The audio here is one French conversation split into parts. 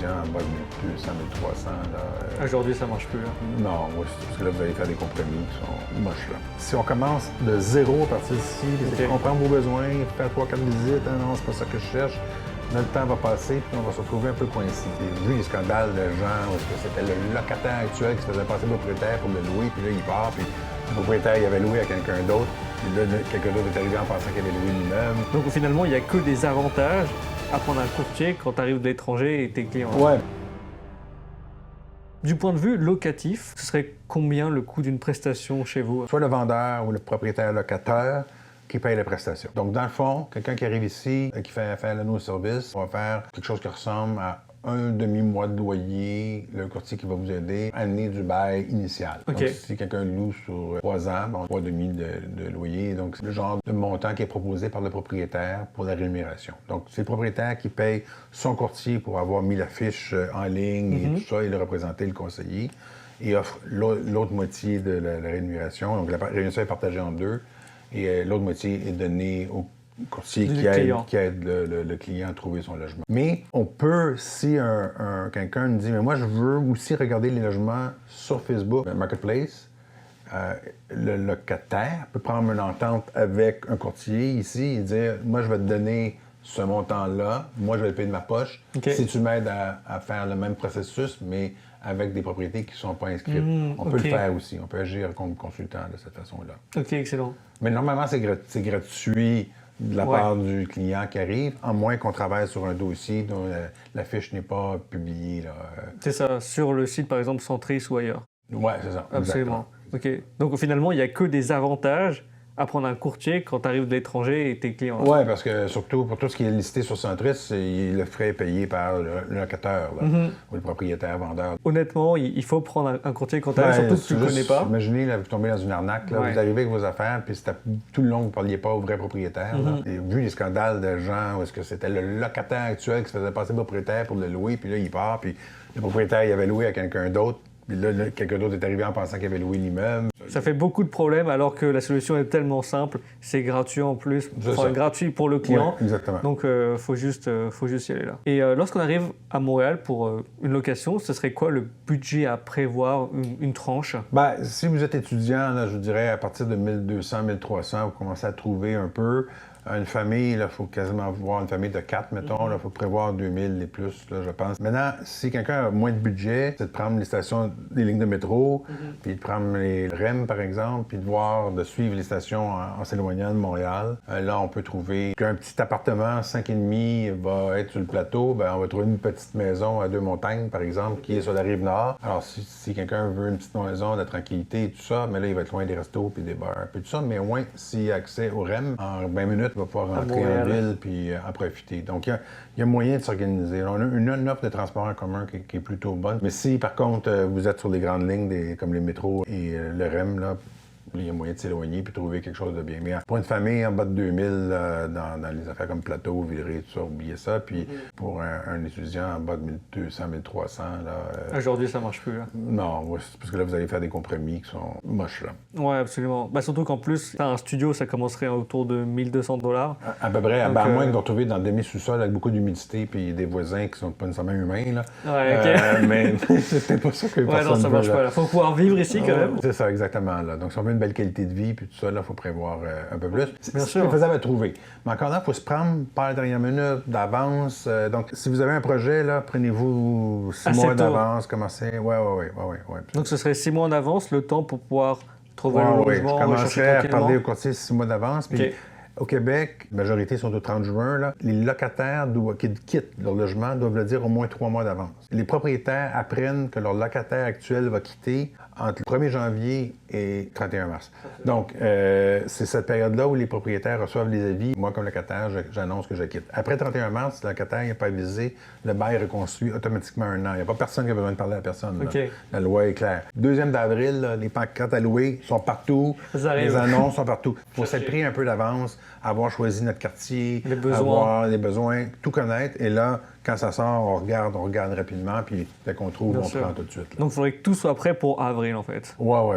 étudiants en bas de 1200, 1300. Aujourd'hui, ça marche plus. Là. Non, oui, parce que là, vous allez faire des compromis qui sont moches. Là. Si on commence de zéro à partir d'ici, comprendre vos besoins, faire 3-4 visites, non, c'est pas ça que je cherche. Là, le temps va passer, puis on va se retrouver un peu coincé. Vu les scandales de gens, où c'était le locataire actuel qui se faisait passer propriétaire pour le louer, puis là, il part, puis le propriétaire, il avait loué à quelqu'un d'autre, puis là, quelqu'un d'autre est arrivé en pensant qu'il avait loué l'immeuble. Donc finalement, il n'y a que des avantages à prendre un courtier quand tu arrives de l'étranger et tes clients. Ouais. Du point de vue locatif, ce serait combien le coût d'une prestation chez vous? Soit le vendeur ou le propriétaire locataire qui paye la prestation. Donc, dans le fond, quelqu'un qui arrive ici, qui fait affaire à nos services, va faire quelque chose qui ressemble à un demi-mois de loyer, le courtier qui va vous aider à amener du bail initial. Okay. Donc, si quelqu'un loue sur 3 ans, bon, 3,5 de loyer. Donc, c'est le genre de montant qui est proposé par le propriétaire pour la rémunération. Donc, c'est le propriétaire qui paye son courtier pour avoir mis la fiche en ligne et tout ça, et le représenter, le conseiller, et offre l'autre moitié de la rémunération. Donc, la rémunération est partagée en deux. Et l'autre moitié est donnée au courtier qui aide le client à trouver son logement. Mais on peut, si quelqu'un nous dit « Mais moi, je veux aussi regarder les logements sur Facebook, Marketplace », le locataire peut prendre une entente avec un courtier ici et dire « Moi, je vais te donner ce montant-là, moi, je vais le payer de ma poche. Si tu m'aides à faire le même processus, mais avec des propriétés qui ne sont pas inscrites. On peut le faire aussi. On peut agir comme consultant de cette façon-là. OK, excellent. Mais normalement, c'est gratuit de la part du client qui arrive, à moins qu'on travaille sur un dossier dont la fiche n'est pas publiée. C'est ça, sur le site, par exemple, Centris ou ailleurs. Oui, c'est ça. Absolument. OK. Donc, finalement, il n'y a que des avantages à prendre un courtier quand tu arrives de l'étranger et tes clients. Oui, parce que surtout pour tout ce qui est listé sur Centris, le frais est payé par le locataire ou le propriétaire, vendeur. Honnêtement, il faut prendre un courtier quand tu arrives, surtout si tu ne connais pas. Imaginez, là, vous tombez dans une arnaque, là, vous arrivez avec vos affaires, puis tout le long, vous ne parliez pas au vrai propriétaire. Et vu les scandales de gens, où est-ce que c'était le locataire actuel qui se faisait passer propriétaire pour le louer, puis là, il part, puis le propriétaire, il avait loué à quelqu'un d'autre. Puis là, quelqu'un d'autre est arrivé en pensant qu'il avait loué l'immeuble. Ça fait beaucoup de problèmes alors que la solution est tellement simple. C'est gratuit en plus. Enfin, gratuit pour le client. Ouais, exactement. Donc, faut juste y aller là. Et lorsqu'on arrive à Montréal pour une location, ce serait quoi le budget à prévoir, une tranche? Bien, si vous êtes étudiant, là, je vous dirais à partir de 1200, 1300, vous commencez à trouver un peu. Une famille, il faut quasiment voir une famille de 4, mettons. Il faut prévoir 2000 et plus, là, je pense. Maintenant, si quelqu'un a moins de budget, c'est de prendre les stations, les lignes de métro, puis de prendre les REM, par exemple, puis de suivre les stations en s'éloignant de Montréal. Là, on peut trouver qu'un petit appartement 5,5 va être sur le plateau. Bien, on va trouver une petite maison à 2 montagnes, par exemple, qui est sur la rive nord. Alors, si quelqu'un veut une petite maison, de la tranquillité et tout ça, mais là, il va être loin des restos puis des bars, puis tout ça. Mais au moins, s'il a accès au REM, en 20 minutes, va pouvoir rentrer en ville puis en profiter. Donc, il y a moyen de s'organiser. On a une offre de transport en commun qui est plutôt bonne. Mais si, par contre, vous êtes sur les grandes lignes comme les métros et le REM, là, il y a moyen de s'éloigner puis trouver quelque chose de bien. Mais pour une famille en bas de 2000, dans les affaires comme Plateau, Viré, tout ça, oubliez ça. Puis pour un étudiant en bas de 1200, 1300, là... Aujourd'hui, ça marche plus, là. Non, parce que là, vous allez faire des compromis qui sont moches, là. Oui, absolument. Surtout qu'en plus, un studio, ça commencerait autour de 1200 $. À peu près, à moins que vous retrouviez dans des demi-sous-sols avec beaucoup d'humidité puis des voisins qui sont pas nécessairement humains, là. Mais c'était pas ça que personne non, ça marche veut, pas, là. Faut pouvoir vivre ici, quand même. C'est ça, exactement, là. Donc, si on veut une belle qualité de vie, puis tout ça, là, il faut prévoir un peu plus. Bien sûr. C'est faisable à trouver. Mais encore là, il faut se prendre par la dernière minute, d'avance. Donc, si vous avez un projet, là, prenez-vous 6 mois d'avance, commencez. Oui. Donc, ce serait 6 mois en avance, le temps pour pouvoir trouver le logement. Je commencerai à parler au courtier 6 mois d'avance. Puis, au Québec, la majorité sont au 30 juin. Là. Les locataires qui quittent leur logement doivent le dire au moins 3 mois d'avance. Les propriétaires apprennent que leur locataire actuel va quitter entre le 1er janvier et 31 mars. Donc, c'est cette période-là où les propriétaires reçoivent les avis. Moi, comme locataire, j'annonce que je quitte. Après 31 mars, le locataire n'est pas avisé, le bail est reconstruit automatiquement 1 an. Il n'y a pas personne qui a besoin de parler à personne. La loi est claire. 2e d'avril, les pancartes à louer sont partout. Les annonces sont partout. Il faut s'être pris un peu d'avance, avoir choisi notre quartier, avoir les besoins, tout connaître. Et là, quand ça sort, on regarde rapidement, puis dès qu'on trouve, on prend tout de suite. Là. Donc, il faudrait que tout soit prêt pour avril, en fait. Oui,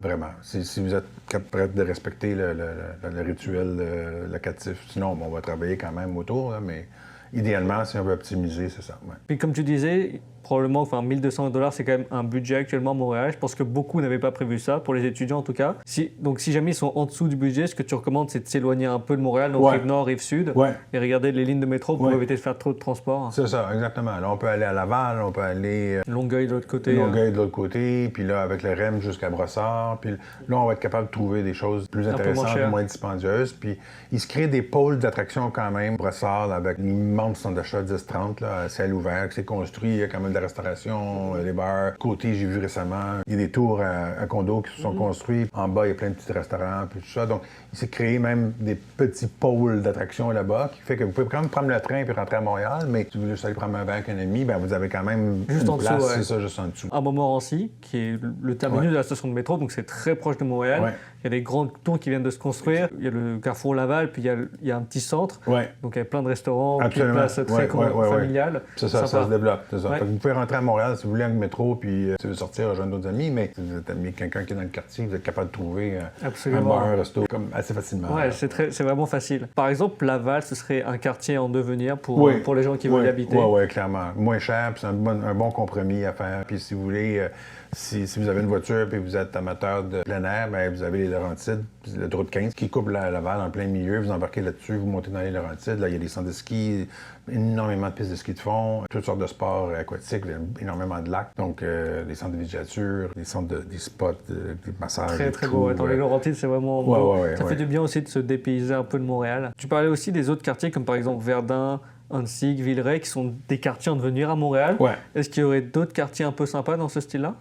vraiment. Si vous êtes prêt de respecter le rituel locatif, sinon, on va travailler quand même autour, là, mais idéalement, si on veut optimiser, c'est ça. Ouais. Puis comme tu disais, probablement, enfin, 1 200 $, c'est quand même un budget actuellement à Montréal. Je pense que beaucoup n'avaient pas prévu ça, pour les étudiants en tout cas. Donc si jamais ils sont en dessous du budget, ce que tu recommandes, c'est de s'éloigner un peu de Montréal, donc rive nord, rive sud, et regarder les lignes de métro pour éviter de faire trop de transport. C'est ça, exactement. Là, on peut aller à Laval, on peut aller... Longueuil de l'autre côté. Longueuil de l'autre côté, puis là, avec le REM jusqu'à Brossard. Puis là, on va être capable de trouver des choses plus intéressantes, moins dispendieuses. Puis il se crée des pôles d'attraction quand même. Brossard, là, avec l'immense centre d'achat 10-30, là, à ciel ouvert, qui s'est construit, il y a quand même de la restauration, des bars. Côté, j'ai vu récemment, il y a des tours à condos qui se sont construits. En bas, il y a plein de petits restaurants, puis tout ça. Donc, il s'est créé même des petits pôles d'attraction là-bas, qui fait que vous pouvez quand même prendre le train puis rentrer à Montréal, mais si vous voulez juste aller prendre un verre avec un ami, ben vous avez quand même juste une place, dessous, c'est ça, juste en dessous. À Montmorency, qui est le terminus de la station de métro, donc c'est très proche de Montréal. Il y a des grandes tours qui viennent de se construire. Il y a le Carrefour Laval, puis il y a un petit centre. Donc il y a plein de restaurants, puis une place très familiale. C'est ça, ça se développe. C'est ça. Fait que vous pouvez rentrer à Montréal si vous voulez avec le métro, puis si vous voulez sortir, rejoindre d'autres amis, mais si vous êtes ami quelqu'un qui est dans le quartier, vous êtes capable de trouver un bar, un resto, comme assez facilement. Oui, c'est vraiment facile. Par exemple, Laval, ce serait un quartier en devenir pour les gens qui veulent y habiter. Oui, clairement. Moins cher, puis c'est un bon compromis à faire. Puis si vous voulez, si vous avez une voiture et vous êtes amateur de plein air, bien, vous avez les Laurentides, puis l'autoroute 15 qui coupe Laval en plein milieu. Vous embarquez là-dessus, vous montez dans les Laurentides. Là, il y a des centres de ski, énormément de pistes de ski de fond, toutes sortes de sports aquatiques, énormément de lacs. Donc, des centres de villégiature, des centres des spots, des massages. Très, très beau. Dans les Laurentides, c'est vraiment beau. Ça fait du bien aussi de se dépayser un peu de Montréal. Tu parlais aussi des autres quartiers, comme par exemple Verdun, Annecy, Villeray, qui sont des quartiers en devenir à Montréal. Est-ce qu'il y aurait d'autres quartiers un peu sympas dans ce style-là?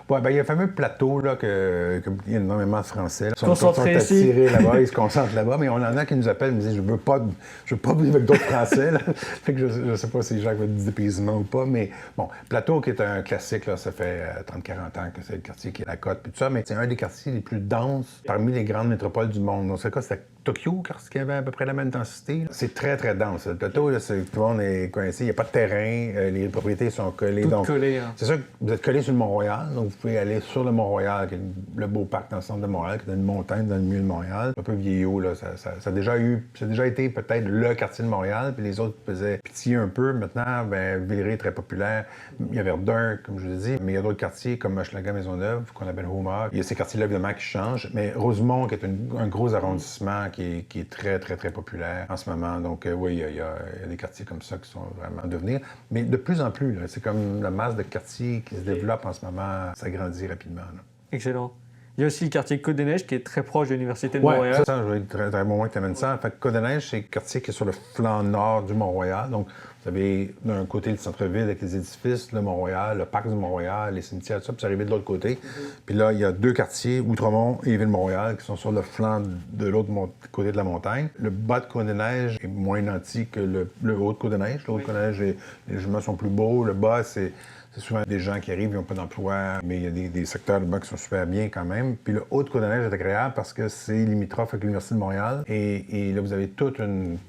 Oui, ben il y a le fameux plateau, là, il y a énormément de Français. Ils sont attirés là-bas, ils se concentrent là-bas, mais on en a qui nous appellent, ils me disent, je veux pas vivre avec d'autres Français. Là. Fait que je ne sais pas si les gens veulent du dépaysement ou pas, mais bon, plateau qui est un classique, là, ça fait 30-40 ans que c'est le quartier qui est la côte, puis tout ça, mais c'est un des quartiers les plus denses parmi les grandes métropoles du monde. Dans ce cas, c'était Tokyo, qui avait à peu près la même densité. C'est très, très dense. Le plateau, là, tout le monde est coincé. Il n'y a pas de terrain. Les propriétés sont collées. Toutes collées. Hein. C'est sûr que vous êtes collé sur le Mont-Royal. Donc, vous pouvez aller sur le Mont-Royal, qui est le beau parc dans le centre de Montréal, qui est une montagne dans le milieu de Montréal. Un peu vieillot, là. Ça a déjà été peut-être le quartier de Montréal. Puis les autres faisaient pitié un peu. Maintenant, ben, Villeray est très populaire. Il y a Verdun, comme je vous ai dit. Mais il y a d'autres quartiers comme Hochelaga, Maisonneuve, qu'on appelle Homer. Il y a ces quartiers-là, évidemment, qui changent. Mais Rosemont, qui est un gros arrondissement qui est très, très, très populaire en ce moment. Donc, oui, il y a des quartiers comme ça qui sont vraiment à devenir. Mais de plus en plus, là, c'est comme la masse de quartiers qui se développe en ce moment, ça grandit rapidement. Là. Excellent. Il y a aussi le quartier Côte-des-Neiges qui est très proche de l'Université de Montréal. Ça, je vais être très, très bon moment que tu amènes ça. En fait, Côte-des-Neiges, c'est le quartier qui est sur le flanc nord du Mont-Royal. Donc, vous avez d'un côté le centre-ville avec les édifices, le Mont-Royal, le parc du Mont-Royal, les cimetières, tout ça, puis c'est arrivé de l'autre côté. Puis là, il y a deux quartiers, Outremont et Ville-Mont-Royal, qui sont sur le flanc de l'autre côté de la montagne. Le bas de Côte-des-Neiges est moins nanti que le haut de Côte-des-Neiges. Le haut de Côte-des-Neiges, les logements sont plus beaux. Le bas, c'est souvent des gens qui arrivent, ils n'ont pas d'emploi, mais il y a des secteurs de bas qui sont super bien quand même. Puis le haut de Côte-des-Neiges est agréable parce que c'est limitrophe avec l'Université de Montréal. Et là, vous avez toute une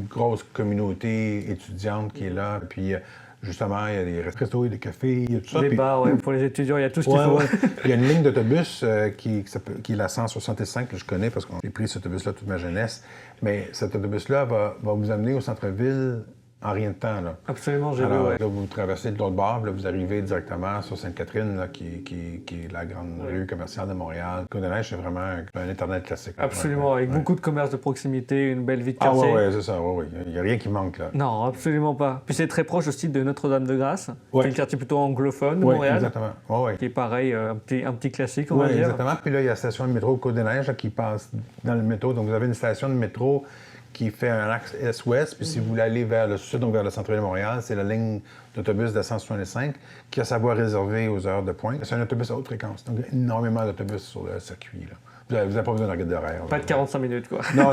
grosse communauté étudiante qui est là. Puis justement, il y a des restos et des cafés, il y a tout ça. Les bars, pour les étudiants, il y a tout ce qu'il faut. Il y a une ligne d'autobus qui est la 165 que je connais parce que j'ai pris cet autobus-là toute ma jeunesse. Mais cet autobus-là va vous amener au centre-ville en rien de temps. Là. Absolument, j'ai vu. Là, vous traversez de l'autre bord, là, vous arrivez directement sur Sainte-Catherine, là, qui est la grande rue commerciale de Montréal. Côte-des-Neiges, c'est vraiment un Internet classique. Là. Absolument, avec beaucoup de commerces de proximité, une belle vie de quartier. Oui, c'est ça, oui. Il n'y a rien qui manque, là. Non, absolument pas. Puis c'est très proche aussi de Notre-Dame-de-Grâce, qui est un quartier plutôt anglophone de Montréal. Exactement. Qui est pareil, un petit classique, on va dire. Exactement. Puis là, il y a la station de métro Côte-des-Neiges qui passe dans le métro. Donc, vous avez une station de métro qui fait un axe est-ouest. Puis si vous voulez aller vers le sud, donc vers le centre-ville de Montréal, c'est la ligne d'autobus de la 165 qui a sa voie réservée aux heures de pointe. C'est un autobus à haute fréquence. Donc, énormément d'autobus sur le circuit. Là. Vous n'avez pas besoin de regarder d'horaire. Pas de 45 minutes, quoi. Non.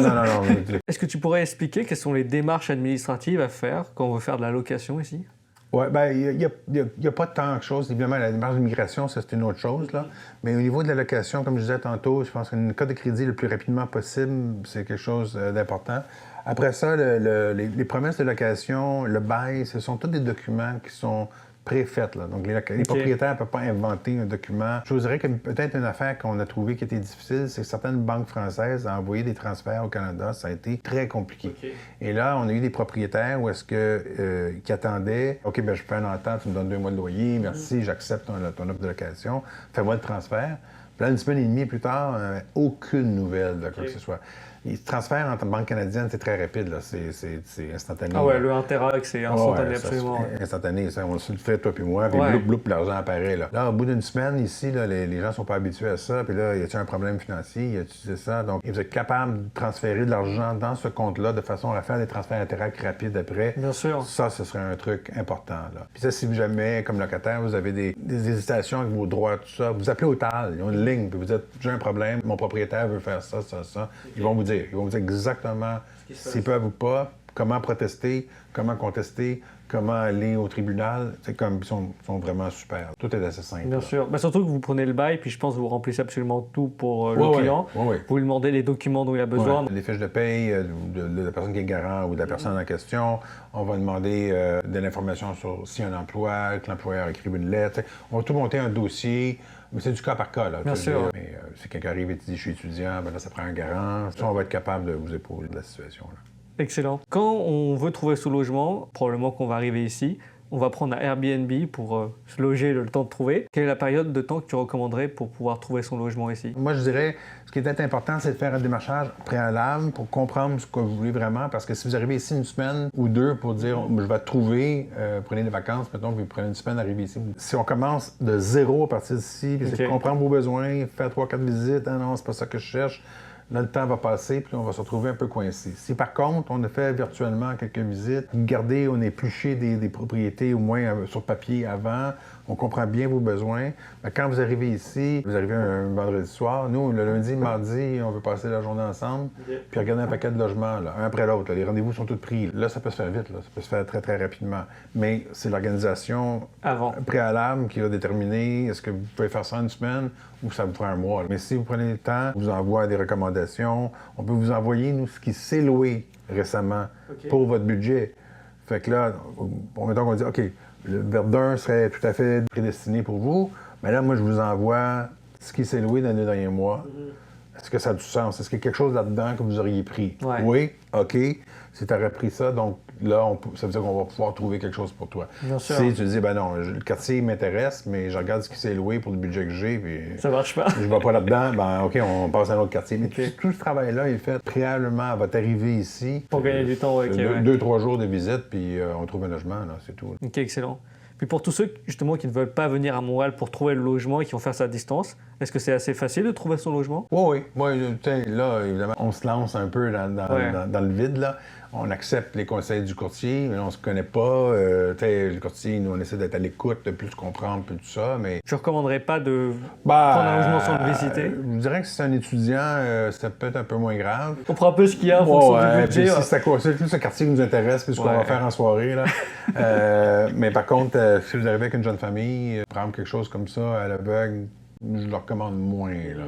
Est-ce que tu pourrais expliquer quelles sont les démarches administratives à faire quand on veut faire de la location ici? Oui, bien, il n'y a pas tant de choses. Évidemment, la démarche d'immigration, ça, c'est une autre chose, là. Mais au niveau de la location, comme je disais tantôt, je pense qu'une carte de crédit le plus rapidement possible, c'est quelque chose d'important. Après ça, les promesses de location, le bail, ce sont tous des documents qui sont préfaites. Là. Donc, les propriétaires ne peuvent pas inventer un document. Je vous dirais que peut-être une affaire qu'on a trouvée qui était difficile, c'est que certaines banques françaises ont envoyé des transferts au Canada. Ça a été très compliqué. Et là, on a eu des propriétaires où est-ce que, qui attendaient, OK, ben je fais un entente, tu me donnes 2 mois de loyer, merci, j'accepte ton offre de location, fais-moi le transfert. Puis là, une semaine et demie plus tard, aucune nouvelle de quoi que ce soit. Les transferts entre banques canadiennes, c'est très rapide, là. C'est instantané. Ah ouais, le Interac, c'est instantané, absolument. C'est instantané, ça, on le fait, toi puis moi, puis bloup, l'argent apparaît, là. Là, au bout d'une semaine, ici, là, les gens sont pas habitués à ça, puis là, y a-t-il un problème financier, y a-t-il ça? Donc, vous êtes capable de transférer de l'argent dans ce compte-là de façon à faire des transferts Interac rapides après. Bien sûr. Ça, ce serait un truc important, là. Puis ça, si jamais, comme locataire, vous avez des hésitations avec vos droits, tout ça, vous appelez au TAL, ils ont une ligne, puis vous dites, j'ai un problème, mon propriétaire veut faire ça, ça, ça. Ils vont vous dire exactement s'ils peuvent ou pas, comment protester, comment contester, comment aller au tribunal. C'est comme ils sont vraiment super. Tout est assez simple. Bien sûr. Mais surtout que vous prenez le bail, puis je pense que vous remplissez absolument tout pour le client. Vous lui demandez les documents dont il a besoin. Les fiches de paye de la personne qui est garant ou de la personne en question. On va demander de l'information sur s'il y a un emploi, que l'employeur écrive une lettre. On va tout monter un dossier. Mais c'est du cas par cas, là. Bien sûr. Mais si quelqu'un arrive et te dit « je suis étudiant », ben là, ça prend un garant. Ça, on va être capable de vous épauler de la situation, là. Excellent. Quand on veut trouver son logement, probablement qu'on va arriver ici, on va prendre un Airbnb pour se loger le temps de trouver. Quelle est la période de temps que tu recommanderais pour pouvoir trouver son logement ici? Moi, je dirais, ce qui est important, c'est de faire un démarchage préalable pour comprendre ce que vous voulez vraiment. Parce que si vous arrivez ici une semaine ou deux pour dire « je vais te trouver, prenez des vacances, mettons, puis prenez une semaine, arriver ici ». Si on commence de zéro à partir d'ici, puis c'est de comprendre vos besoins, faire 3-4 visites, « ah non, c'est pas ça que je cherche », là, le temps va passer, puis on va se retrouver un peu coincé. Si par contre, on a fait virtuellement quelques visites, regardez, on épluché des propriétés au moins sur papier avant, on comprend bien vos besoins. Mais quand vous arrivez ici, vous arrivez un vendredi soir, nous, le lundi, mardi, on veut passer la journée ensemble, puis regarder un paquet de logements, là, un après l'autre. Les rendez-vous sont tous pris. Là, ça peut se faire vite, là. Ça peut se faire très, très rapidement. Mais c'est l'organisation préalable qui va déterminer est-ce que vous pouvez faire ça en une semaine ou ça vous prend un mois. Mais si vous prenez le temps, on vous envoie des recommandations. On peut vous envoyer, nous, ce qui s'est loué récemment pour votre budget. Fait que là, mettons qu'on dit, OK, le Verdun serait tout à fait prédestiné pour vous, mais là, moi, je vous envoie ce qui s'est loué dans les derniers mois. Est-ce que ça a du sens? Est-ce qu'il y a quelque chose là-dedans que vous auriez pris? Oui, OK. Si tu aurais pris ça, donc là, ça veut dire qu'on va pouvoir trouver quelque chose pour toi. Bien sûr. Si tu dis, ben non, le quartier m'intéresse, mais je regarde ce qui s'est loué pour le budget que j'ai, puis ça marche pas. Je ne vais pas là-dedans, ben OK, on passe à un autre quartier. Mais tout ce travail-là est fait préalablement à votre arrivée ici. Pour gagner du temps, OK. 2-3 jours de visite, puis on trouve un logement, là, c'est tout. OK, excellent. Puis pour tous ceux justement qui ne veulent pas venir à Montréal pour trouver le logement et qui vont faire ça à distance, est-ce que c'est assez facile de trouver son logement? Oui. Là, évidemment, on se lance un peu dans le vide, là. On accepte les conseils du courtier, mais on se connaît pas. Le courtier, nous, on essaie d'être à l'écoute, de plus comprendre, plus tout ça, mais... Je ne recommanderais pas de prendre un logement sans le visiter. Je dirais que si c'est un étudiant, c'est peut-être un peu moins grave. On prend un peu ce qu'il y a en fonction du budget. C'est plus un quartier qui nous intéresse, plus ce qu'on va faire en soirée, là. Mais par contre, si vous arrivez avec une jeune famille, prendre quelque chose comme ça à l'aveugle, je le recommande moins, là.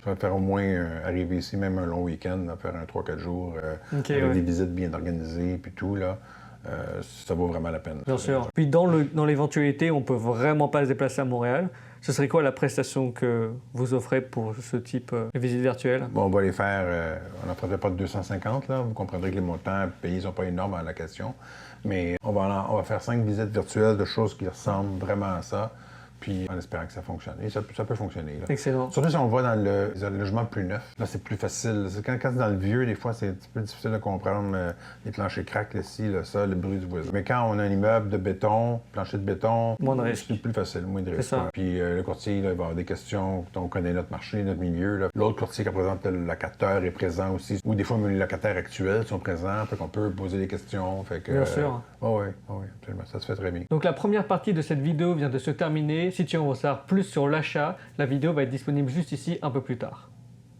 Je vais faire au moins arriver ici, même un long week-end, faire un 3-4 jours, avec des visites bien organisées, puis tout, là. Ça vaut vraiment la peine. Bien sûr. Puis dans l'éventualité, on peut vraiment pas se déplacer à Montréal. Ce serait quoi la prestation que vous offrez pour ce type de visite virtuelle? Bon, on va les faire, on n'en ferait pas de 250, là. Vous comprendrez que les montants payés ne sont pas énormes à la location. Mais on va faire 5 visites virtuelles de choses qui ressemblent vraiment à ça. Puis en espérant que ça fonctionne. Et ça peut fonctionner. Là. Excellent. Surtout si on va dans le logement plus neuf. Là, c'est plus facile. Quand c'est dans le vieux, des fois, c'est un petit peu difficile de comprendre les planchers craquent, ici, là, ça, le bruit du voisin. Mais quand on a un immeuble de béton, plancher de béton, c'est plus facile, moins de risque. Puis le courtier, là, il va avoir des questions. On connaît notre marché, notre milieu. L'autre courtier qui représente le locataire est présent aussi. Ou des fois, même les locataires actuels sont présents. Fait qu'on peut poser des questions. Fait que, bien sûr. Oui, absolument. Ça se fait très bien. Donc la première partie de cette vidéo vient de se terminer. Si tu en veux savoir plus sur l'achat, la vidéo va être disponible juste ici un peu plus tard.